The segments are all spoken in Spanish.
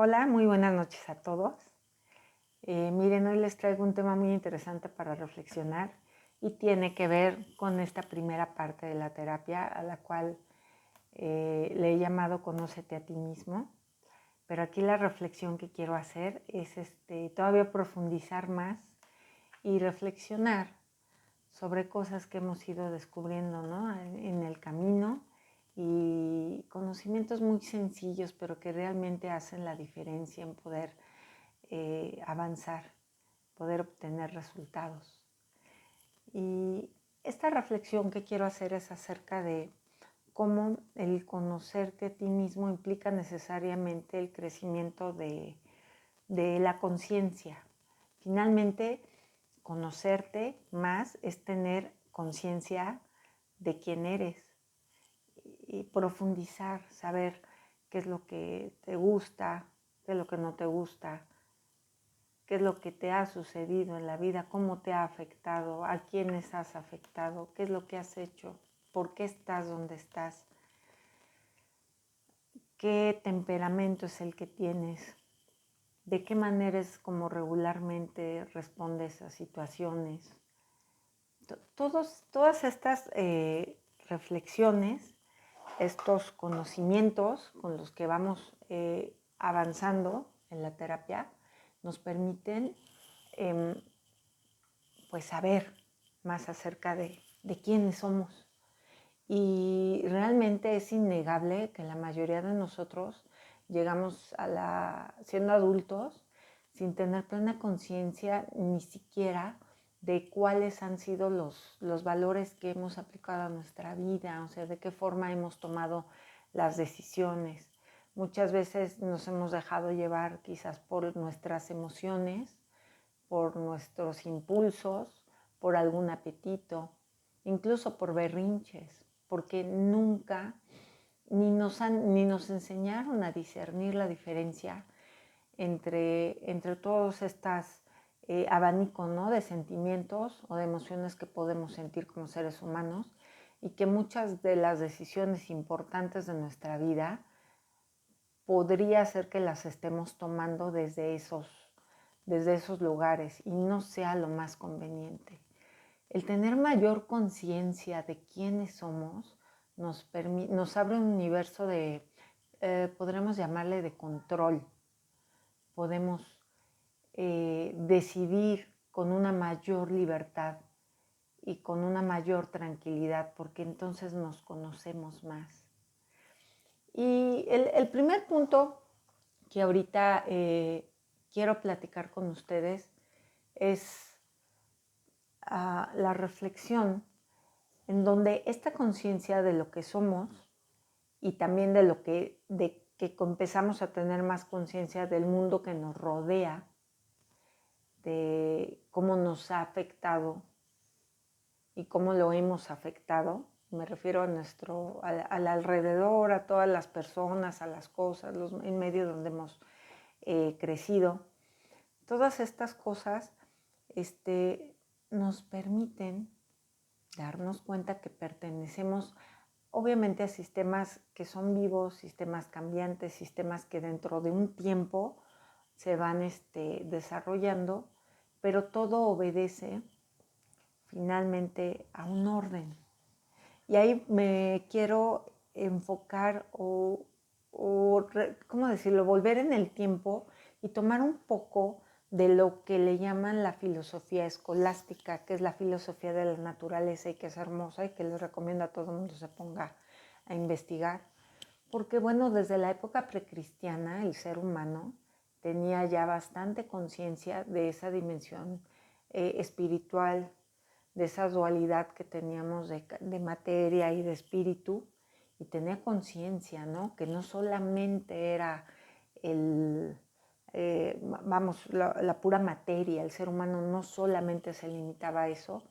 Hola, muy buenas noches a todos. Miren, hoy les traigo un tema muy interesante para reflexionar y tiene que ver con esta primera parte de la terapia a la cual le he llamado Conócete a ti mismo. Pero aquí la reflexión que quiero hacer es todavía profundizar más y reflexionar sobre cosas que hemos ido descubriendo, ¿no? en el camino y conocimientos muy sencillos, pero que realmente hacen la diferencia en poder avanzar, poder obtener resultados. Y esta reflexión que quiero hacer es acerca de cómo el conocerte a ti mismo implica necesariamente el crecimiento de la conciencia. Finalmente, conocerte más es tener conciencia de quién eres y profundizar, saber qué es lo que te gusta, qué es lo que no te gusta, qué es lo que te ha sucedido en la vida, cómo te ha afectado, a quiénes has afectado, qué es lo que has hecho, por qué estás donde estás, qué temperamento es el que tienes, de qué manera es como regularmente respondes a situaciones. Todas estas reflexiones, estos conocimientos con los que vamos avanzando en la terapia, nos permiten pues saber más acerca de quiénes somos. Y realmente es innegable que la mayoría de nosotros llegamos siendo adultos sin tener plena conciencia ni siquiera de cuáles han sido los valores que hemos aplicado a nuestra vida, o sea, de qué forma hemos tomado las decisiones. Muchas veces nos hemos dejado llevar quizás por nuestras emociones, por nuestros impulsos, por algún apetito, incluso por berrinches, porque nunca ni nos enseñaron a discernir la diferencia entre todos estos abanicos, ¿no? de sentimientos o de emociones que podemos sentir como seres humanos, y que muchas de las decisiones importantes de nuestra vida podría ser que las estemos tomando desde esos lugares y no sea lo más conveniente. El tener mayor conciencia de quiénes somos nos abre un universo podremos llamarle de control. Podemos decidir con una mayor libertad y con una mayor tranquilidad, porque entonces nos conocemos más. Y el primer punto que ahorita quiero platicar con ustedes es la reflexión en donde esta conciencia de lo que somos y también de que empezamos a tener más conciencia del mundo que nos rodea, de cómo nos ha afectado y cómo lo hemos afectado. Me refiero al alrededor, a todas las personas, a las cosas, en medio donde hemos crecido. Todas estas cosas nos permiten darnos cuenta que pertenecemos obviamente a sistemas que son vivos, sistemas cambiantes, sistemas que dentro de un tiempo se van desarrollando, pero todo obedece finalmente a un orden. Y ahí me quiero enfocar ¿cómo decirlo?, volver en el tiempo y tomar un poco de lo que le llaman la filosofía escolástica, que es la filosofía de la naturaleza y que es hermosa y que les recomiendo a todo el mundo se ponga a investigar. Porque bueno, desde la época precristiana el ser humano tenía ya bastante conciencia de esa dimensión espiritual, de esa dualidad que teníamos de materia y de espíritu, y tenía conciencia, ¿no? Que no solamente era la pura materia, el ser humano no solamente se limitaba a eso,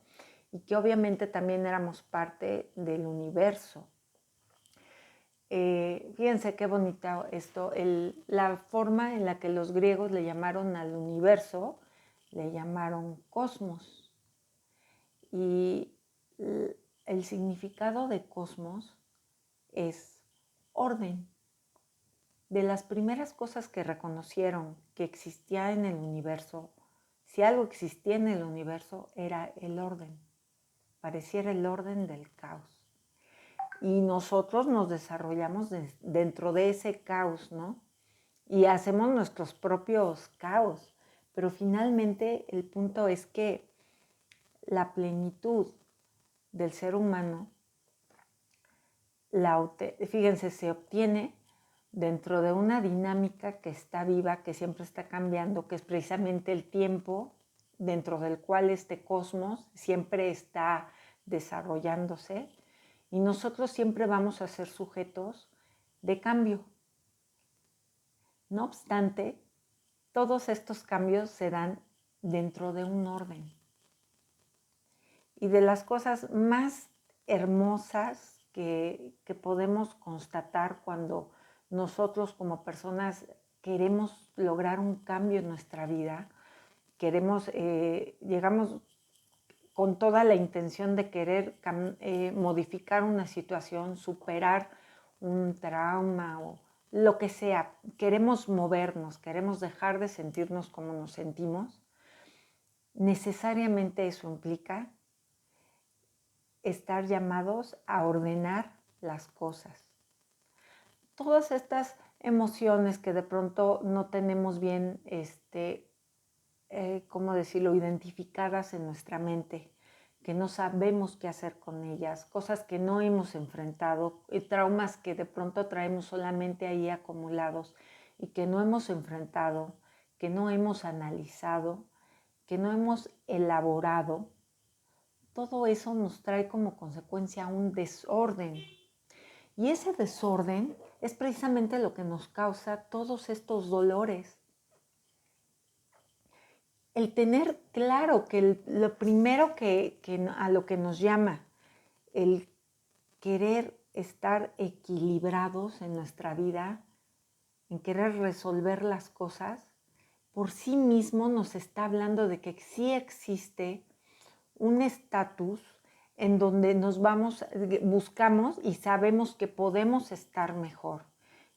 y que obviamente también éramos parte del universo. Fíjense qué bonita esto, la forma en la que los griegos le llamaron al universo, le llamaron cosmos. Y el significado de cosmos es orden. de las primeras cosas que reconocieron que existía en el universo, si algo existía en el universo, era el orden. Pareciera el orden del caos. Y nosotros nos desarrollamos dentro de ese caos, ¿no? Y hacemos nuestros propios caos. Pero finalmente el punto es que la plenitud del ser humano, fíjense, se obtiene dentro de una dinámica que está viva, que siempre está cambiando, que es precisamente el tiempo dentro del cual este cosmos siempre está desarrollándose, y nosotros siempre vamos a ser sujetos de cambio. No obstante, todos estos cambios se dan dentro de un orden. Y de las cosas más hermosas que podemos constatar cuando nosotros como personas queremos lograr un cambio en nuestra vida, llegamos con toda la intención de querer modificar una situación, superar un trauma o lo que sea. Queremos movernos, queremos dejar de sentirnos como nos sentimos. Necesariamente eso implica estar llamados a ordenar las cosas. Todas estas emociones que de pronto no tenemos bien, ¿cómo decirlo?, identificadas en nuestra mente, que no sabemos qué hacer con ellas, cosas que no hemos enfrentado, traumas que de pronto traemos solamente ahí acumulados y que no hemos enfrentado, que no hemos analizado, que no hemos elaborado. Todo eso nos trae como consecuencia un desorden. Y ese desorden es precisamente lo que nos causa todos estos dolores. El tener claro que lo primero que a lo que nos llama el querer estar equilibrados en nuestra vida, en querer resolver las cosas, por sí mismo nos está hablando de que sí existe un estatus en donde buscamos y sabemos que podemos estar mejor.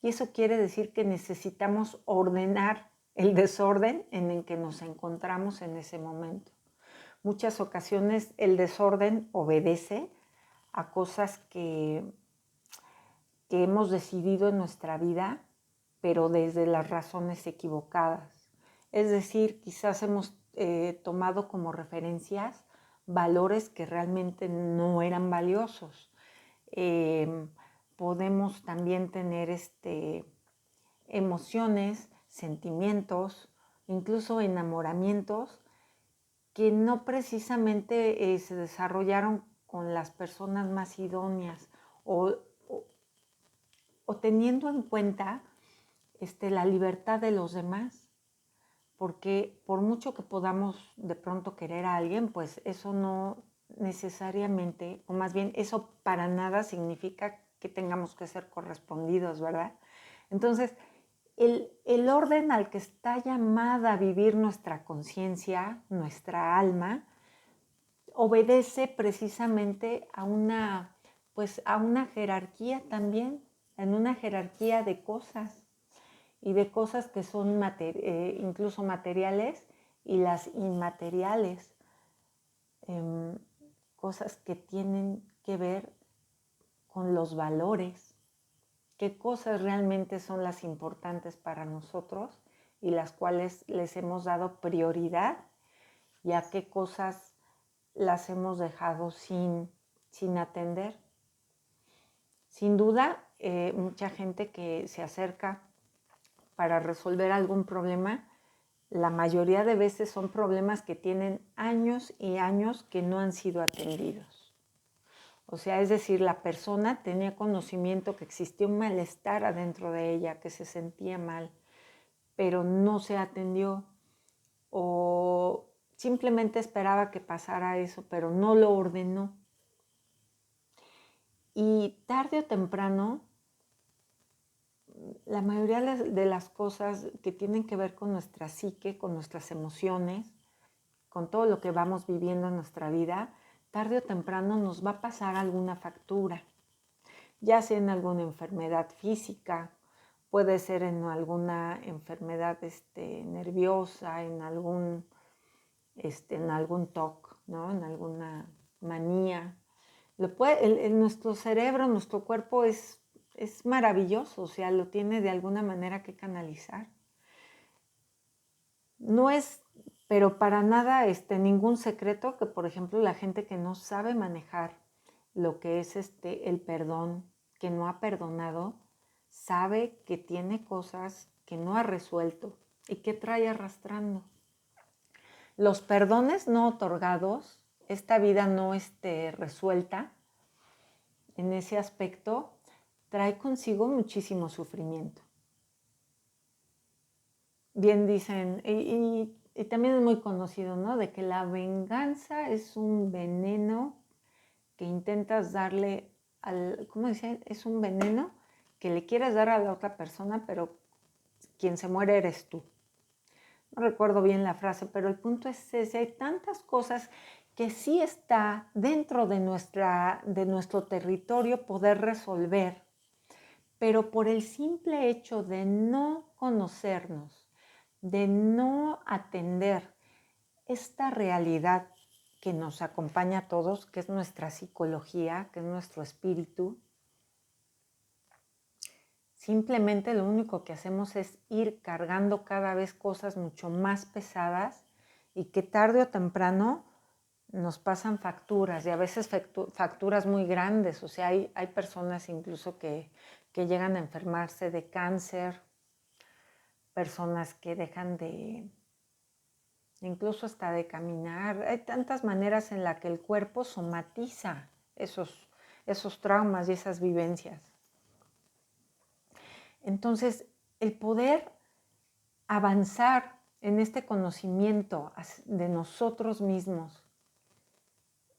Y eso quiere decir que necesitamos ordenar el desorden en el que nos encontramos en ese momento. Muchas ocasiones el desorden obedece a cosas que hemos decidido en nuestra vida, pero desde las razones equivocadas. Es decir, quizás hemos tomado como referencias valores que realmente no eran valiosos. Podemos también tener emociones, sentimientos, incluso enamoramientos que no precisamente se desarrollaron con las personas más idóneas o teniendo en cuenta la libertad de los demás. Porque por mucho que podamos de pronto querer a alguien, pues eso no necesariamente, o más bien eso para nada significa que tengamos que ser correspondidos, ¿verdad? Entonces, el orden al que está llamada a vivir nuestra conciencia, nuestra alma, obedece precisamente a una jerarquía también, en una jerarquía de cosas. Y de cosas que son incluso materiales y las inmateriales, cosas que tienen que ver con los valores, qué cosas realmente son las importantes para nosotros y las cuales les hemos dado prioridad y a qué cosas las hemos dejado sin atender. Sin duda, mucha gente que se acerca para resolver algún problema, la mayoría de veces son problemas que tienen años y años que no han sido atendidos. O sea, es decir, la persona tenía conocimiento que existía un malestar adentro de ella, que se sentía mal, pero no se atendió o simplemente esperaba que pasara eso, pero no lo ordenó. Y tarde o temprano, la mayoría de las cosas que tienen que ver con nuestra psique, con nuestras emociones, con todo lo que vamos viviendo en nuestra vida, tarde o temprano nos va a pasar alguna factura, ya sea en alguna enfermedad física puede ser en alguna enfermedad nerviosa, en algún TOC, ¿no? En alguna manía. Nuestro cerebro, nuestro cuerpo es maravilloso, o sea, lo tiene de alguna manera que canalizar. No es, pero para nada ningún secreto que, por ejemplo, la gente que no sabe manejar lo que es el perdón, que no ha perdonado, sabe que tiene cosas que no ha resuelto y que trae arrastrando. Los perdones no otorgados, esta vida no resuelta en ese aspecto, trae consigo muchísimo sufrimiento. Bien dicen, y también es muy conocido, ¿no? De que la venganza es un veneno que intentas darle ¿cómo dicen? Es un veneno que le quieres dar a la otra persona, pero quien se muere eres tú. No recuerdo bien la frase, pero el punto es ese. Hay tantas cosas que sí está dentro de nuestro territorio poder resolver, pero por el simple hecho de no conocernos, de no atender esta realidad que nos acompaña a todos, que es nuestra psicología, que es nuestro espíritu, simplemente lo único que hacemos es ir cargando cada vez cosas mucho más pesadas y que tarde o temprano nos pasan facturas, y a veces facturas muy grandes. O sea, hay personas incluso que llegan a enfermarse de cáncer, personas que dejan incluso hasta de caminar. Hay tantas maneras en las que el cuerpo somatiza esos traumas y esas vivencias. Entonces, el poder avanzar en este conocimiento de nosotros mismos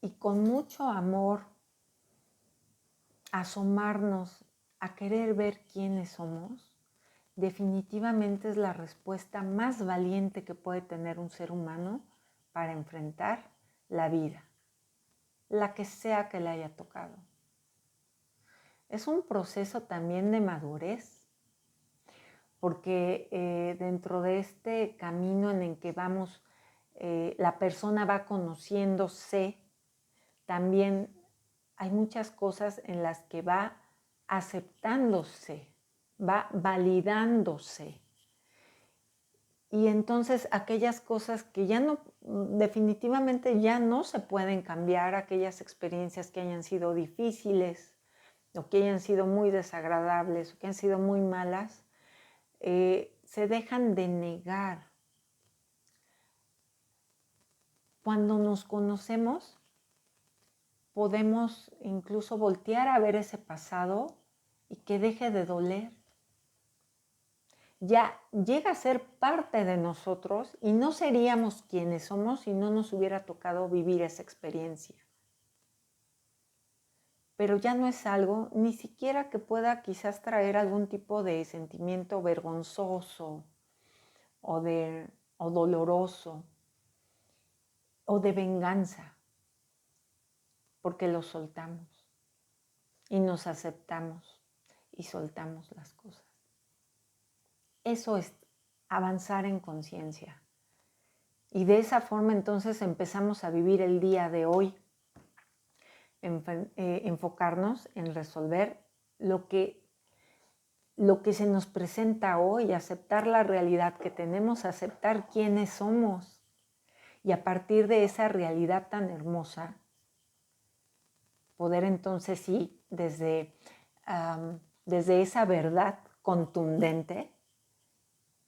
y con mucho amor asomarnos a querer ver quiénes somos, definitivamente es la respuesta más valiente que puede tener un ser humano para enfrentar la vida, la que sea que le haya tocado. Es un proceso también de madurez, porque dentro de este camino en el que vamos, la persona va conociéndose, también hay muchas cosas en las que va aceptándose, va validándose. Y entonces aquellas cosas que ya no, definitivamente ya no se pueden cambiar, aquellas experiencias que hayan sido difíciles o que hayan sido muy desagradables o que han sido muy malas, se dejan de negar. Cuando nos conocemos, podemos incluso voltear a ver ese pasado y que deje de doler. Ya llega a ser parte de nosotros y no seríamos quienes somos si no nos hubiera tocado vivir esa experiencia. Pero ya no es algo ni siquiera que pueda quizás traer algún tipo de sentimiento vergonzoso o doloroso o de venganza, porque lo soltamos y nos aceptamos y soltamos las cosas. Eso es avanzar en conciencia. Y de esa forma entonces empezamos a vivir el día de hoy, enfocarnos en resolver lo que se nos presenta hoy, aceptar la realidad que tenemos, aceptar quiénes somos. Y a partir de esa realidad tan hermosa, poder entonces sí, desde esa verdad contundente,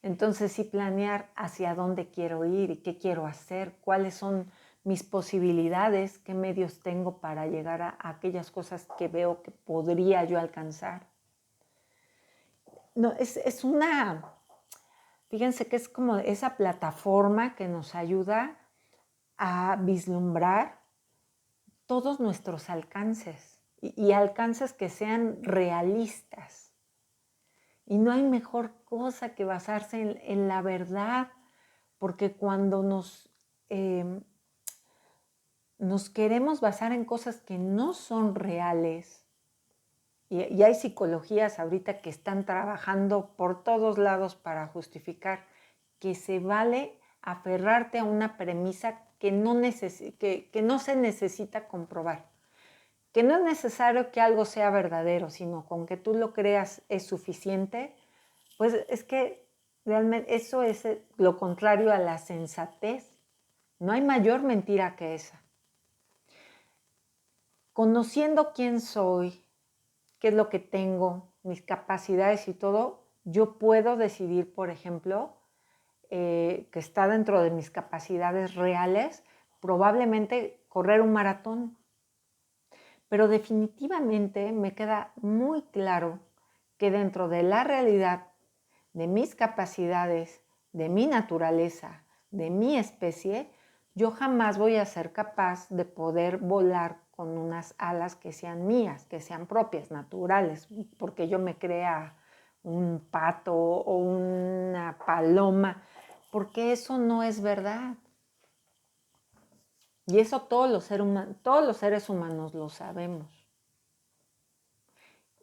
entonces sí planear hacia dónde quiero ir y qué quiero hacer, cuáles son mis posibilidades, qué medios tengo para llegar a aquellas cosas que veo que podría yo alcanzar. No, fíjense que es como esa plataforma que nos ayuda a vislumbrar todos nuestros alcances y alcances que sean realistas. Y no hay mejor cosa que basarse en la verdad, porque cuando nos queremos basar en cosas que no son reales y hay psicologías ahorita que están trabajando por todos lados para justificar que se vale aferrarte a una premisa que no se necesita comprobar, que no es necesario que algo sea verdadero, sino con que tú lo creas es suficiente. Pues es que realmente eso es lo contrario a la sensatez. No hay mayor mentira que esa. Conociendo quién soy, qué es lo que tengo, mis capacidades y todo, yo puedo decidir, por ejemplo, que está dentro de mis capacidades reales, probablemente correr un maratón. Pero definitivamente me queda muy claro que dentro de la realidad, de mis capacidades, de mi naturaleza, de mi especie, yo jamás voy a ser capaz de poder volar con unas alas que sean mías, que sean propias, naturales, porque yo me crea un pato o una paloma, porque eso no es verdad. Y eso todos los seres humanos lo sabemos.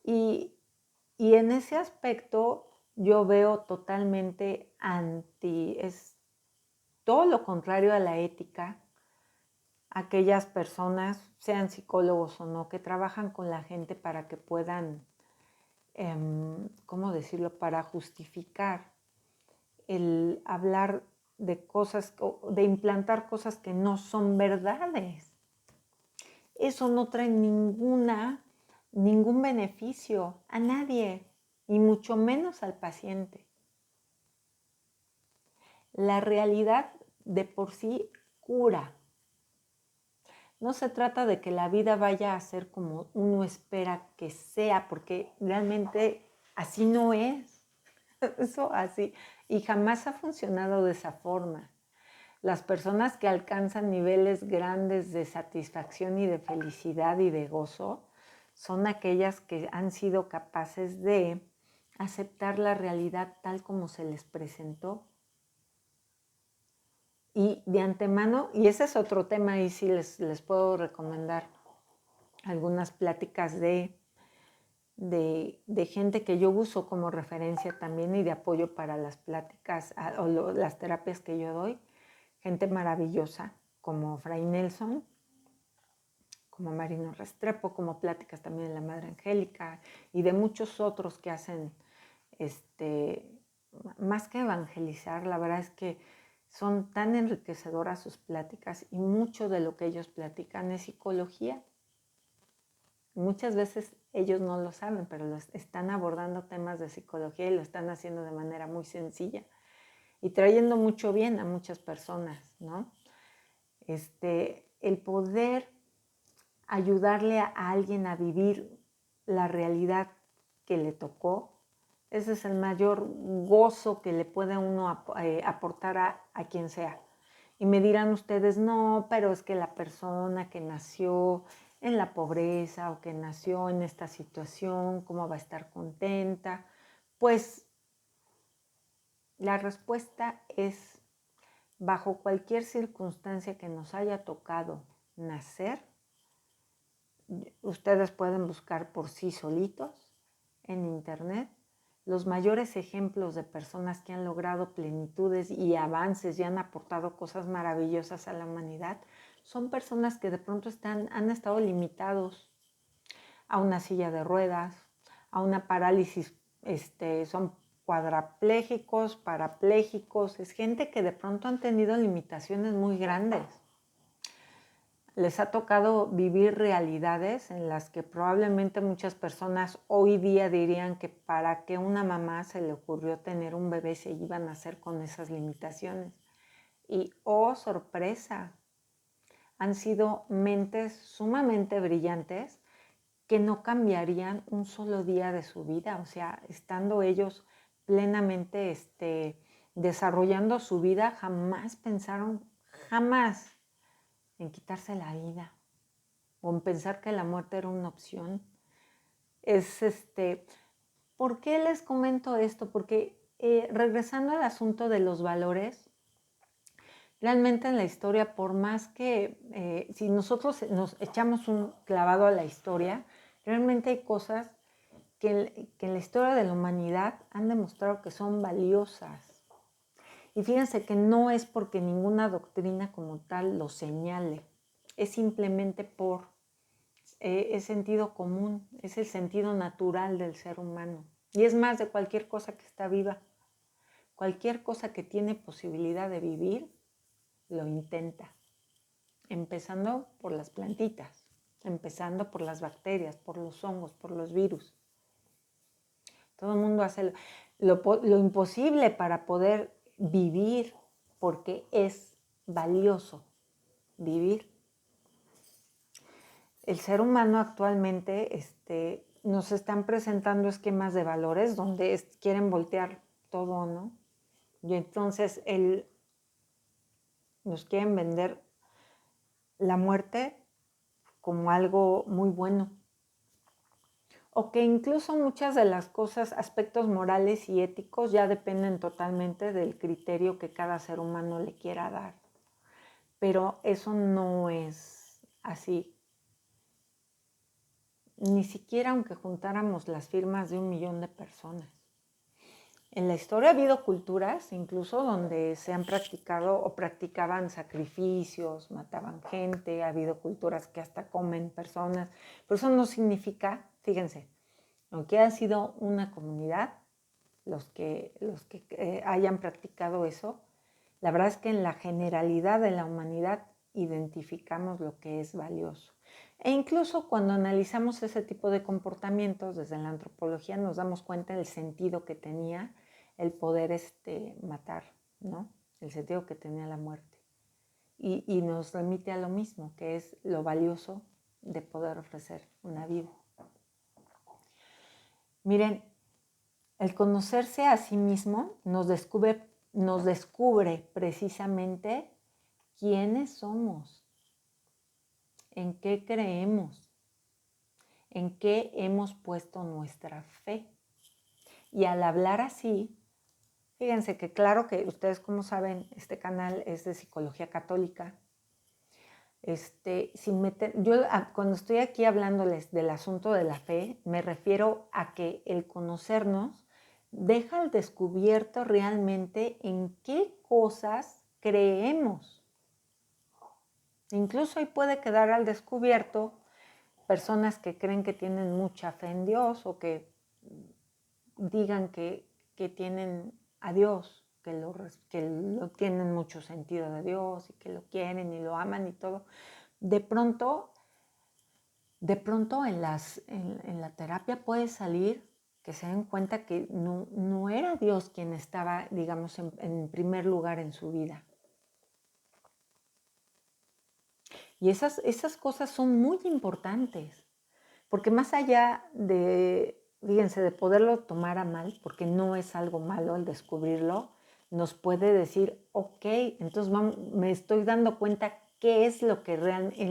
Y en ese aspecto yo veo totalmente es todo lo contrario a la ética, aquellas personas, sean psicólogos o no, que trabajan con la gente para que puedan, ¿cómo decirlo?, para justificar el hablar de cosas, de implantar cosas que no son verdades. Eso no trae ningún beneficio a nadie, y mucho menos al paciente. La realidad de por sí cura. No se trata de que la vida vaya a ser como uno espera que sea, porque realmente así no es. Eso así. Y jamás ha funcionado de esa forma. Las personas que alcanzan niveles grandes de satisfacción y de felicidad y de gozo son aquellas que han sido capaces de aceptar la realidad tal como se les presentó. Y de antemano, y ese es otro tema, y sí les puedo recomendar algunas pláticas de gente que yo uso como referencia también y de apoyo para las pláticas o las terapias que yo doy. Gente maravillosa como Fray Nelson, como Marino Restrepo, como pláticas también de la Madre Angélica y de muchos otros que hacen, más que evangelizar, la verdad es que son tan enriquecedoras sus pláticas y mucho de lo que ellos platican es psicología. Muchas veces ellos no lo saben, pero están abordando temas de psicología y lo están haciendo de manera muy sencilla y trayendo mucho bien a muchas personas, ¿no? El poder ayudarle a alguien a vivir la realidad que le tocó, ese es el mayor gozo que le puede uno aportar a quien sea. Y me dirán ustedes, no, pero es que la persona que nació en la pobreza o que nació en esta situación, ¿cómo va a estar contenta? Pues la respuesta es, bajo cualquier circunstancia que nos haya tocado nacer, ustedes pueden buscar por sí solitos en internet los mayores ejemplos de personas que han logrado plenitudes y avances y han aportado cosas maravillosas a la humanidad. Son personas que de pronto han estado limitados a una silla de ruedas, a una parálisis, son cuadraplégicos, parapléjicos, es gente que de pronto han tenido limitaciones muy grandes. Les ha tocado vivir realidades en las que probablemente muchas personas hoy día dirían que para qué una mamá se le ocurrió tener un bebé se iban a hacer con esas limitaciones. Y oh sorpresa, han sido mentes sumamente brillantes que no cambiarían un solo día de su vida, o sea, estando ellos plenamente desarrollando su vida, jamás pensaron, jamás, en quitarse la vida o en pensar que la muerte era una opción. ¿Por qué les comento esto? Porque regresando al asunto de los valores, realmente en la historia, por más que si nosotros nos echamos un clavado a la historia, realmente hay cosas que en la historia de la humanidad han demostrado que son valiosas. Y fíjense que no es porque ninguna doctrina como tal lo señale, es simplemente por es sentido común, es el sentido natural del ser humano. Y es más de cualquier cosa que está viva. Cualquier cosa que tiene posibilidad de vivir, lo intenta. Empezando por las plantitas, empezando por las bacterias, por los hongos, por los virus. Todo el mundo hace lo imposible para poder vivir porque es valioso vivir. El ser humano actualmente nos están presentando esquemas de valores donde quieren voltear todo, ¿no? Y entonces nos quieren vender la muerte como algo muy bueno. O que incluso muchas de las cosas, aspectos morales y éticos ya dependen totalmente del criterio que cada ser humano le quiera dar. Pero eso no es así. Ni siquiera aunque juntáramos las firmas de 1 millón de personas. En la historia ha habido culturas incluso donde se han practicado o practicaban sacrificios, mataban gente, ha habido culturas que hasta comen personas, pero eso no significa, fíjense, aunque ha sido una comunidad, los que hayan practicado eso, la verdad es que en la generalidad de la humanidad identificamos lo que es valioso. E incluso cuando analizamos ese tipo de comportamientos desde la antropología nos damos cuenta del sentido que tenía el poder matar, ¿no? El sentido que tenía la muerte. Y nos remite a lo mismo, que es lo valioso de poder ofrecer una vida. Miren, el conocerse a sí mismo nos descubre precisamente quiénes somos, en qué creemos, en qué hemos puesto nuestra fe. Y al hablar así, fíjense que claro que ustedes como saben, este canal es de psicología católica. Yo cuando estoy aquí hablándoles del asunto de la fe, me refiero a que el conocernos deja al descubierto realmente en qué cosas creemos. Incluso ahí puede quedar al descubierto personas que creen que tienen mucha fe en Dios o que digan que tienen a Dios, que lo tienen mucho sentido de Dios y que lo quieren y lo aman y todo. De pronto en la terapia puede salir que se den cuenta que no era Dios quien estaba, digamos, en primer lugar en su vida. Y esas cosas son muy importantes, porque más allá fíjense, de poderlo tomar a mal, porque no es algo malo el descubrirlo, nos puede decir, ok, entonces me estoy dando cuenta qué es en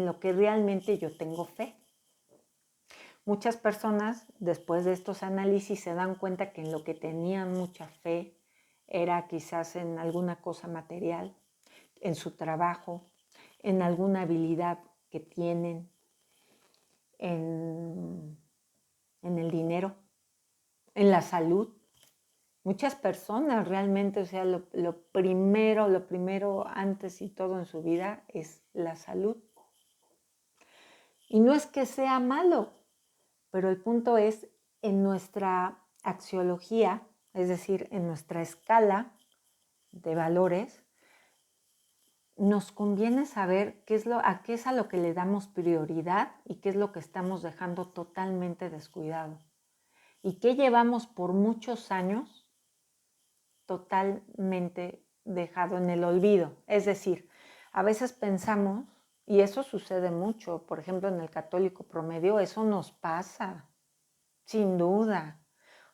lo que realmente yo tengo fe. Muchas personas después de estos análisis se dan cuenta que en lo que tenían mucha fe era quizás en alguna cosa material, en su trabajo, en alguna habilidad que tienen, en el dinero, en la salud. Muchas personas realmente, o sea, lo primero antes y todo en su vida es la salud. Y no es que sea malo, pero el punto es en nuestra axiología, es decir, en nuestra escala de valores, nos conviene saber a qué es a lo que le damos prioridad y qué es lo que estamos dejando totalmente descuidado. Y qué llevamos por muchos años totalmente dejado en el olvido. Es decir, a veces pensamos, y eso sucede mucho, por ejemplo, en el católico promedio, eso nos pasa, sin duda.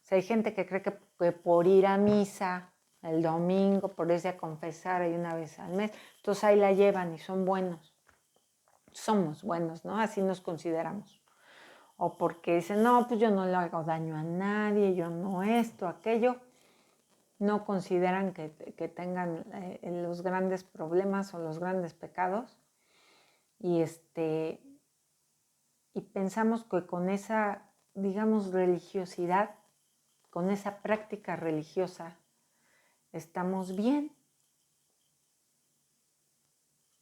O sea, hay gente que cree que por ir a misa el domingo, por irse a confesar ahí una vez al mes, entonces ahí la llevan y son buenos. Somos buenos, ¿no? Así nos consideramos. O porque dicen, no, pues yo no le hago daño a nadie, yo no esto, aquello. No consideran que tengan los grandes problemas o los grandes pecados. Y pensamos que con esa digamos, religiosidad, con esa práctica religiosa, estamos bien.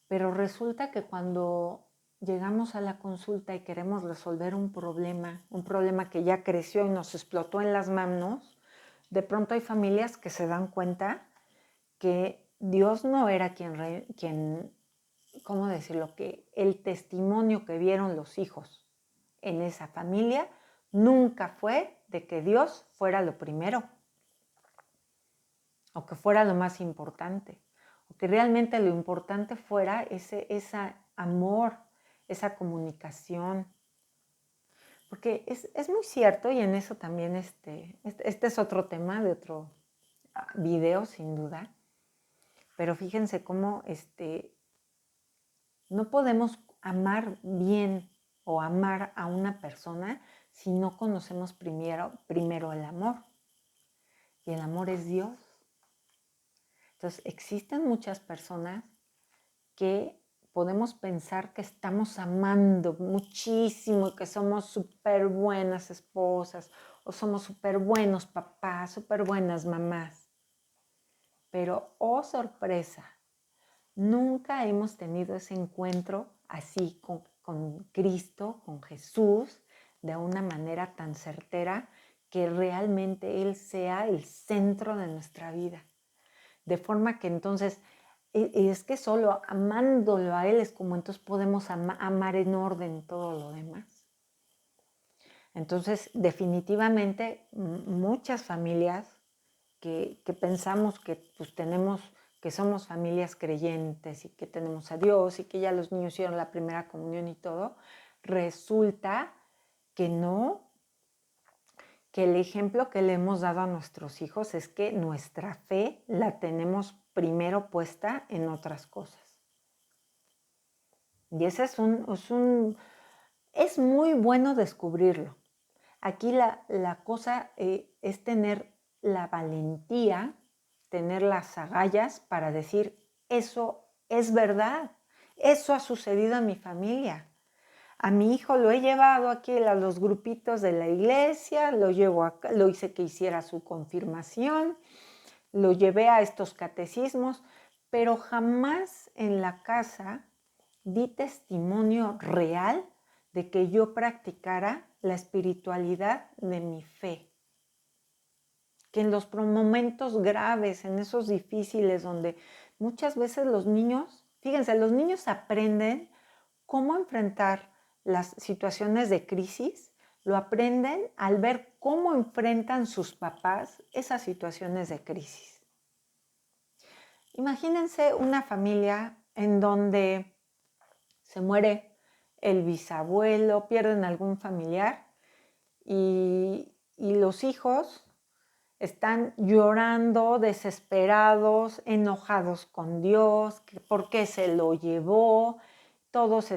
Pero resulta que cuando llegamos a la consulta y queremos resolver un problema que ya creció y nos explotó en las manos, de pronto hay familias que se dan cuenta que Dios no era quien, ¿cómo decirlo? Que el testimonio que vieron los hijos en esa familia nunca fue de que Dios fuera lo primero o que fuera lo más importante, o que realmente lo importante fuera ese amor, esa comunicación. Porque es muy cierto, y en eso también este es otro tema de otro video, sin duda, pero fíjense cómo no podemos amar bien o amar a una persona si no conocemos primero el amor. Y el amor es Dios. Entonces, existen muchas personas que podemos pensar que estamos amando muchísimo y que somos súper buenas esposas o somos súper buenos papás, súper buenas mamás. Pero, oh sorpresa, nunca hemos tenido ese encuentro así con Cristo, con Jesús, de una manera tan certera que realmente Él sea el centro de nuestra vida. De forma que entonces, es que solo amándolo a Él es como entonces podemos amar en orden todo lo demás. Entonces, definitivamente, muchas familias que pensamos que pues que somos familias creyentes y que tenemos a Dios y que ya los niños hicieron la primera comunión y todo, resulta que no, que el ejemplo que le hemos dado a nuestros hijos es que nuestra fe la tenemos primero puesta en otras cosas. Y ese es muy bueno descubrirlo. Aquí la cosa es tener la valentía, tener las agallas para decir, eso es verdad, eso ha sucedido en mi familia. A mi hijo lo he llevado aquí a los grupitos de la iglesia, lo llevo acá, lo hice que hiciera su confirmación, lo llevé a estos catecismos, pero jamás en la casa di testimonio real de que yo practicara la espiritualidad de mi fe. Que en los momentos graves, en esos difíciles donde muchas veces los niños, fíjense, los niños aprenden cómo enfrentar las situaciones de crisis, lo aprenden al ver cómo enfrentan sus papás esas situaciones de crisis. Imagínense una familia en donde se muere el bisabuelo, pierden algún familiar y los hijos están llorando, desesperados, enojados con Dios, por qué se lo llevó, todos,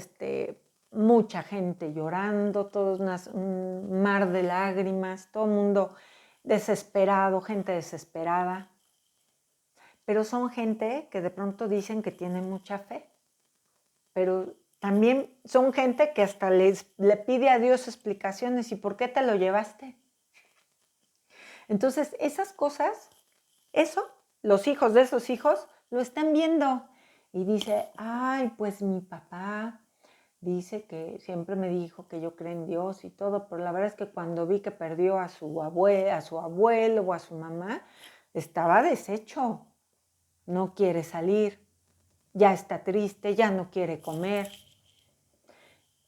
mucha gente llorando, todos un mar de lágrimas, todo el mundo desesperado, gente desesperada. Pero son gente que de pronto dicen que tiene mucha fe, pero también son gente que hasta le pide a Dios explicaciones. ¿Y por qué te lo llevaste? Entonces, esas cosas, los hijos de esos hijos lo están viendo. Y dice, ay, pues mi papá dice que siempre me dijo que yo creo en Dios y todo, pero la verdad es que cuando vi que perdió a su abuelo o a su mamá, estaba deshecho. No quiere salir, ya está triste, ya no quiere comer.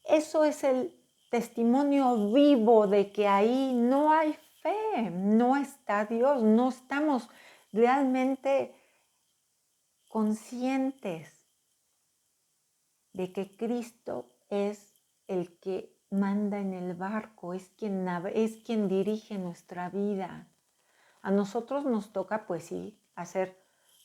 Eso es el testimonio vivo de que ahí no hay fe, no está Dios, no estamos realmente conscientes de que Cristo es el que manda en el barco, es quien dirige nuestra vida. A nosotros nos toca, pues sí, hacer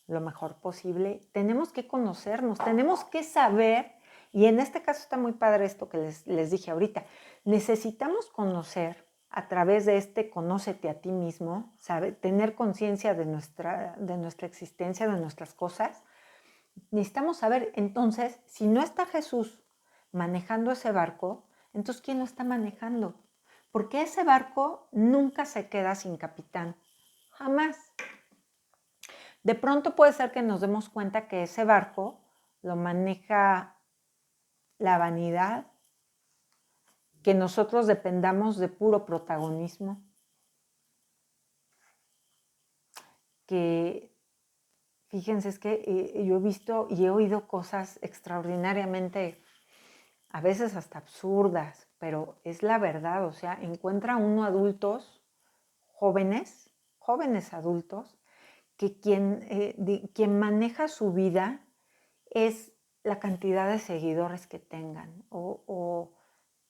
lo mejor posible. Tenemos que conocernos, tenemos que saber, y en este caso está muy padre esto que les dije ahorita, necesitamos conocer a través de conócete a ti mismo, ¿sabe? Tener conciencia de nuestra existencia, de nuestras cosas. Necesitamos saber entonces, si no está Jesús manejando ese barco, entonces ¿quién lo está manejando? Porque ese barco nunca se queda sin capitán, jamás. De pronto puede ser que nos demos cuenta que ese barco lo maneja la vanidad, que nosotros dependamos de puro protagonismo, que fíjense, es que yo he visto y he oído cosas extraordinariamente, a veces hasta absurdas, pero es la verdad. O sea, encuentra uno adultos, jóvenes adultos, que quien maneja su vida es la cantidad de seguidores que tengan o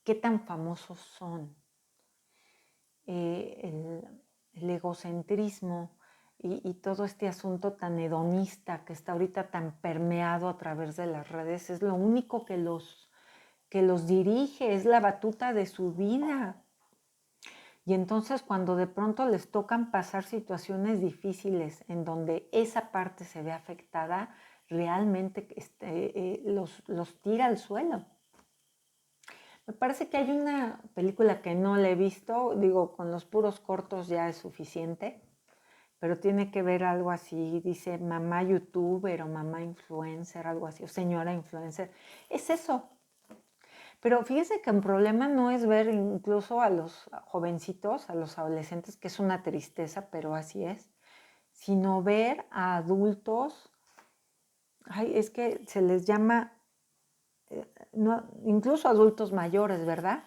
qué tan famosos son. El egocentrismo y todo este asunto tan hedonista que está ahorita tan permeado a través de las redes es lo único que los dirige, es la batuta de su vida. Y entonces cuando de pronto les tocan pasar situaciones difíciles en donde esa parte se ve afectada, realmente los tira al suelo. Me parece que hay una película que no la he visto, digo, con los puros cortos ya es suficiente, pero tiene que ver algo así, dice mamá youtuber o mamá influencer, algo así, o señora influencer. Es eso. Pero fíjese que el problema no es ver incluso a los jovencitos, a los adolescentes, que es una tristeza, pero así es, sino ver a adultos, es que se les llama, no, incluso adultos mayores, ¿verdad?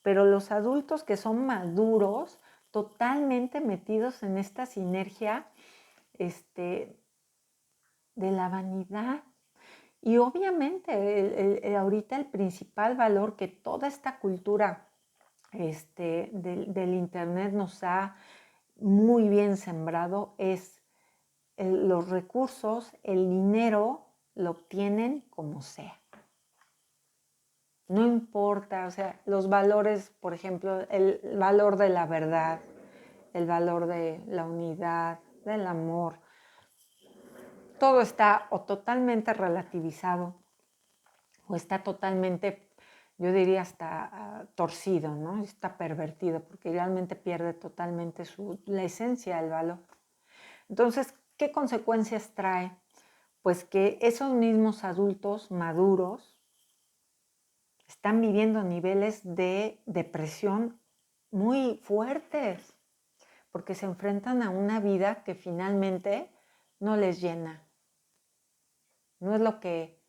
Pero los adultos que son maduros, totalmente metidos en esta sinergia de la vanidad. Y obviamente ahorita el principal valor que toda esta cultura del Internet nos ha muy bien sembrado es los recursos, el dinero lo obtienen como sea. No importa, o sea, los valores, por ejemplo, el valor de la verdad, el valor de la unidad, del amor, todo está o totalmente relativizado o está totalmente, yo diría hasta torcido, ¿no? Está pervertido porque realmente pierde totalmente la esencia del valor. Entonces, ¿qué consecuencias trae? Pues que esos mismos adultos maduros están viviendo niveles de depresión muy fuertes porque se enfrentan a una vida que finalmente no les llena. No es lo que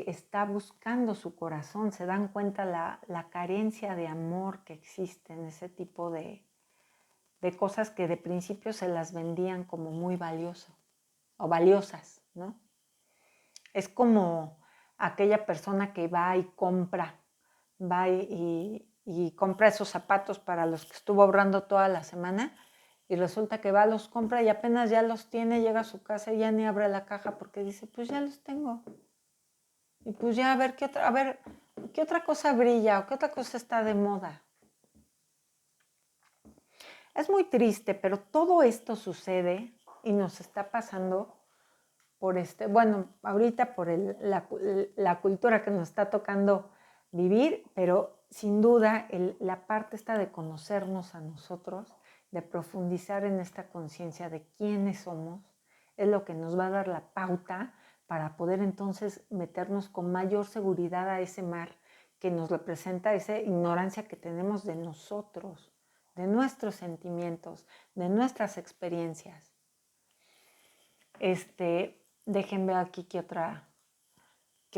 está buscando su corazón. Se dan cuenta la carencia de amor que existe en ese tipo de cosas que de principio se las vendían como muy valioso o valiosas, ¿no? Es como aquella persona que va y compra esos zapatos para los que estuvo ahorrando toda la semana y resulta que va, los compra y apenas ya los tiene, llega a su casa y ya ni abre la caja porque dice, pues ya los tengo. Y pues ya a ver qué otra cosa brilla o qué otra cosa está de moda. Es muy triste, pero todo esto sucede y nos está pasando por ahorita por la cultura que nos está tocando vivir, pero sin duda la parte esta de conocernos a nosotros, de profundizar en esta conciencia de quiénes somos, es lo que nos va a dar la pauta para poder entonces meternos con mayor seguridad a ese mar que nos representa esa ignorancia que tenemos de nosotros, de nuestros sentimientos, de nuestras experiencias. Dejen ver aquí qué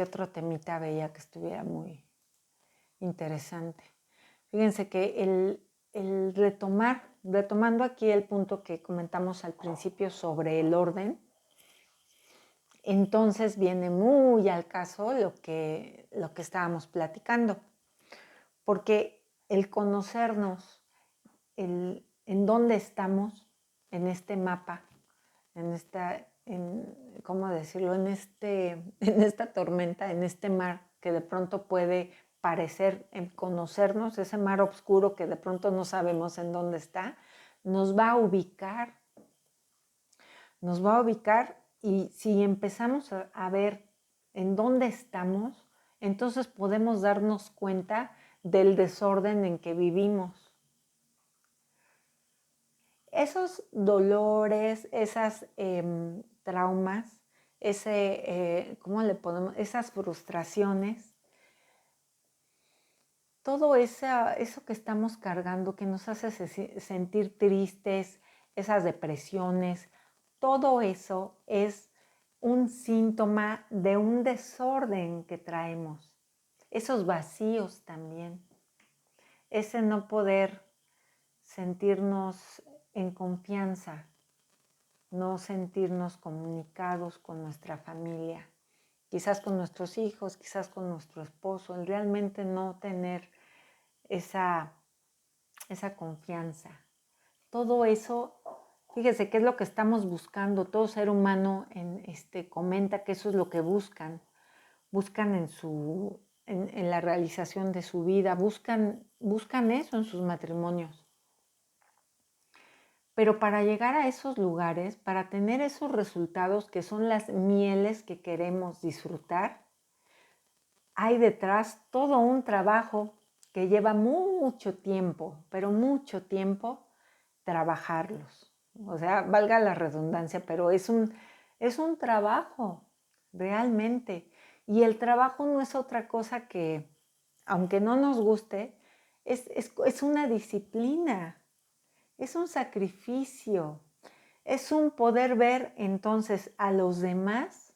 otro temita veía que estuviera muy interesante. Fíjense que retomando aquí el punto que comentamos al principio sobre el orden, entonces viene muy al caso lo que estábamos platicando, porque el conocernos, en dónde estamos en este mapa, ¿cómo decirlo? En esta tormenta, en este mar que de pronto puede parecer conocernos, ese mar oscuro que de pronto no sabemos en dónde está, nos va a ubicar. Y si empezamos a ver en dónde estamos, entonces podemos darnos cuenta del desorden en que vivimos. Esos dolores, esas traumas, ¿cómo le podemos? Esas frustraciones, todo eso que estamos cargando, que nos hace sentir tristes, esas depresiones, todo eso es un síntoma de un desorden que traemos. Esos vacíos también. Ese no poder sentirnos en confianza, no sentirnos comunicados con nuestra familia, quizás con nuestros hijos, quizás con nuestro esposo, el realmente no tener esa confianza. Todo eso, fíjese qué es lo que estamos buscando. Todo ser humano comenta que eso es lo que buscan. Buscan en la realización de su vida, buscan eso en sus matrimonios. Pero para llegar a esos lugares, para tener esos resultados que son las mieles que queremos disfrutar, hay detrás todo un trabajo que lleva mucho tiempo, pero mucho tiempo trabajarlos. O sea, valga la redundancia, pero es un trabajo, realmente. Y el trabajo no es otra cosa que, aunque no nos guste, es una disciplina. Es un sacrificio, es un poder ver entonces a los demás,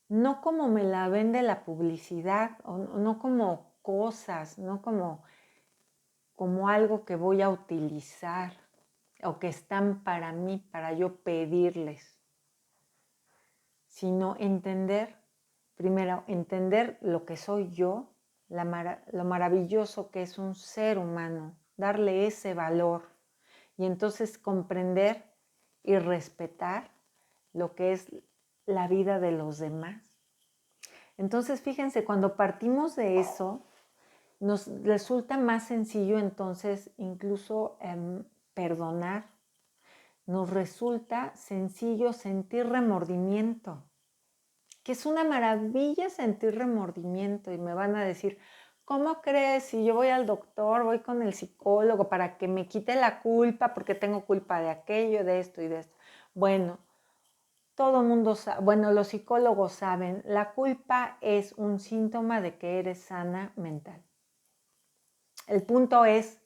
no como me la vende la publicidad, o no como cosas, no como algo que voy a utilizar o que están para mí, para yo pedirles, sino primero entender lo que soy yo, lo maravilloso que es un ser humano, darle ese valor. Y entonces comprender y respetar lo que es la vida de los demás. Entonces, fíjense, cuando partimos de eso, nos resulta más sencillo entonces incluso perdonar. Nos resulta sencillo sentir remordimiento, que es una maravilla sentir remordimiento. Y me van a decir, ¿cómo crees? Si yo voy al doctor, voy con el psicólogo para que me quite la culpa porque tengo culpa de aquello, de esto y de esto. Bueno, todo el mundo sabe, bueno, los psicólogos saben, la culpa es un síntoma de que eres sana mental. El punto es,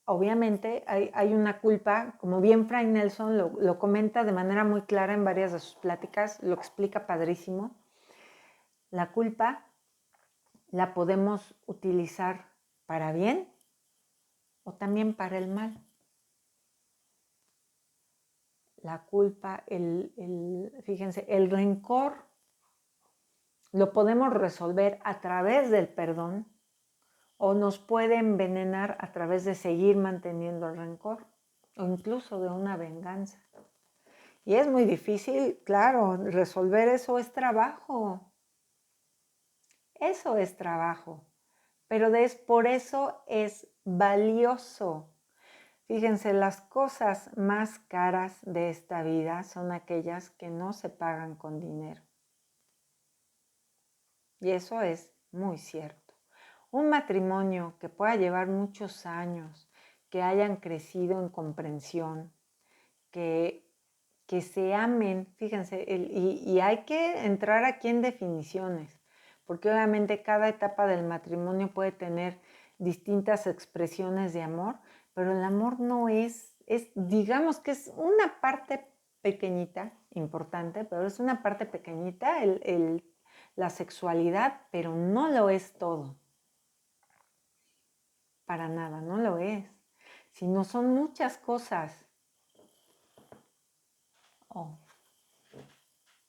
obviamente, hay una culpa, como bien Fray Nelson lo comenta de manera muy clara en varias de sus pláticas, lo explica padrísimo. La culpa la podemos utilizar para bien o también para el mal. La culpa, fíjense, el rencor lo podemos resolver a través del perdón o nos puede envenenar a través de seguir manteniendo el rencor o incluso de una venganza. Y es muy difícil, claro, resolver eso es trabajo. Eso es trabajo, pero por eso es valioso. Fíjense, las cosas más caras de esta vida son aquellas que no se pagan con dinero. Y eso es muy cierto. Un matrimonio que pueda llevar muchos años, que hayan crecido en comprensión, que se amen, fíjense, y hay que entrar aquí en definiciones, porque obviamente cada etapa del matrimonio puede tener distintas expresiones de amor, pero el amor no digamos que es una parte pequeñita, importante, pero es una parte pequeñita la sexualidad, pero no lo es todo. Para nada, no lo es. Sino son muchas cosas. Oh,